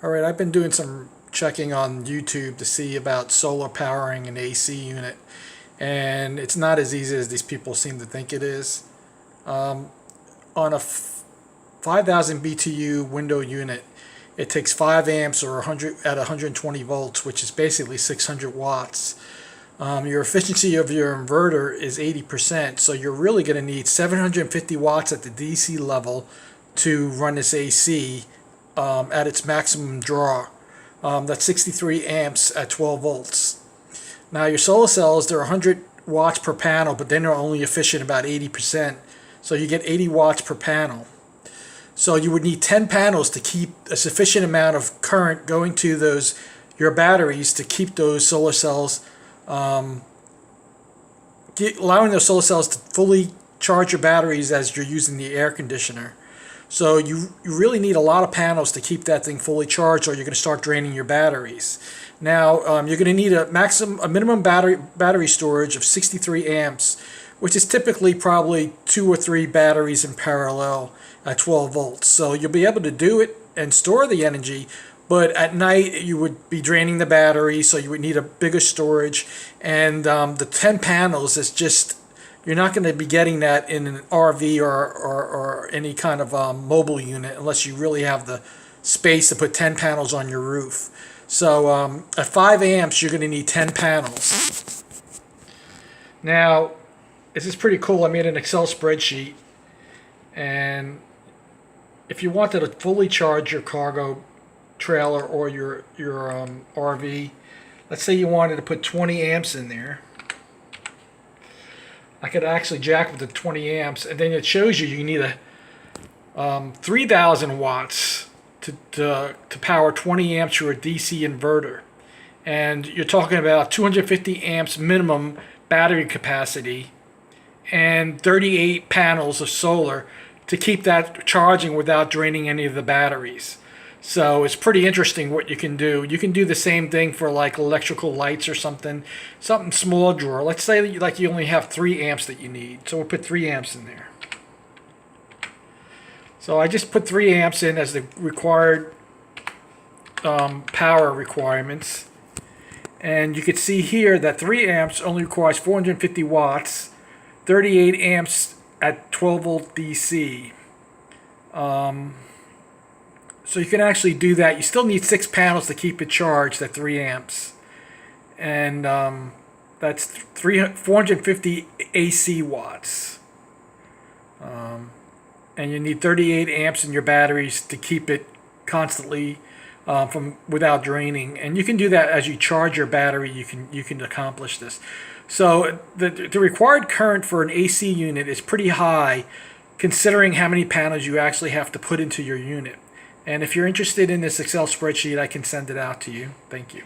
All right, I've been doing some checking on YouTube to see about solar powering an AC unit, and it's not as easy as these people seem to think it is. On a 5,000 BTU window unit, it takes 5 amps or 100 at 120 volts, which is basically 600 watts. Your efficiency of your inverter is 80%, so you're really going to need 750 watts at the DC level to run this AC at its maximum draw. That's 63 amps at 12 volts. Now your solar cells, they're 100 watts per panel, but then they're only efficient about 80%. So you get 80 watts per panel. So you would need 10 panels to keep a sufficient amount of current going to your batteries to keep those solar cells, allowing those solar cells to fully charge your batteries as you're using the air conditioner. So you really need a lot of panels to keep that thing fully charged, or you're going to start draining your batteries. Now you're going to need a minimum battery storage of 63 amps, which is typically probably 2 or 3 batteries in parallel at 12 volts. So you'll be able to do it and store the energy, but at night you would be draining the battery, so you would need a bigger storage. And the 10 panels is just, you're not going to be getting that in an RV or any kind of mobile unit unless you really have the space to put 10 panels on your roof. So at 5 amps, you're going to need 10 panels. Now, this is pretty cool. I made an Excel spreadsheet, and if you wanted to fully charge your cargo trailer or your RV, let's say you wanted to put 20 amps in there, I could actually jack with the 20 amps, and then it shows you need a 3,000 watts to power 20 amps for a DC inverter. And you're talking about 250 amps minimum battery capacity and 38 panels of solar to keep that charging without draining any of the batteries. So it's pretty interesting what you can do. You can do the same thing for like electrical lights or something small drawer. Let's say like you only have 3 amps that you need. So we'll put 3 amps in there. So I just put 3 amps in as the required power requirements. And you can see here that 3 amps only requires 450 watts, 38 amps at 12 volt DC. So you can actually do that. You still need 6 panels to keep it charged at 3 amps. And that's 450 AC watts. And you need 38 amps in your batteries to keep it constantly without draining. And you can do that as you charge your battery. You can accomplish this. So the required current for an AC unit is pretty high, considering how many panels you actually have to put into your unit. And if you're interested in this Excel spreadsheet, I can send it out to you. Thank you.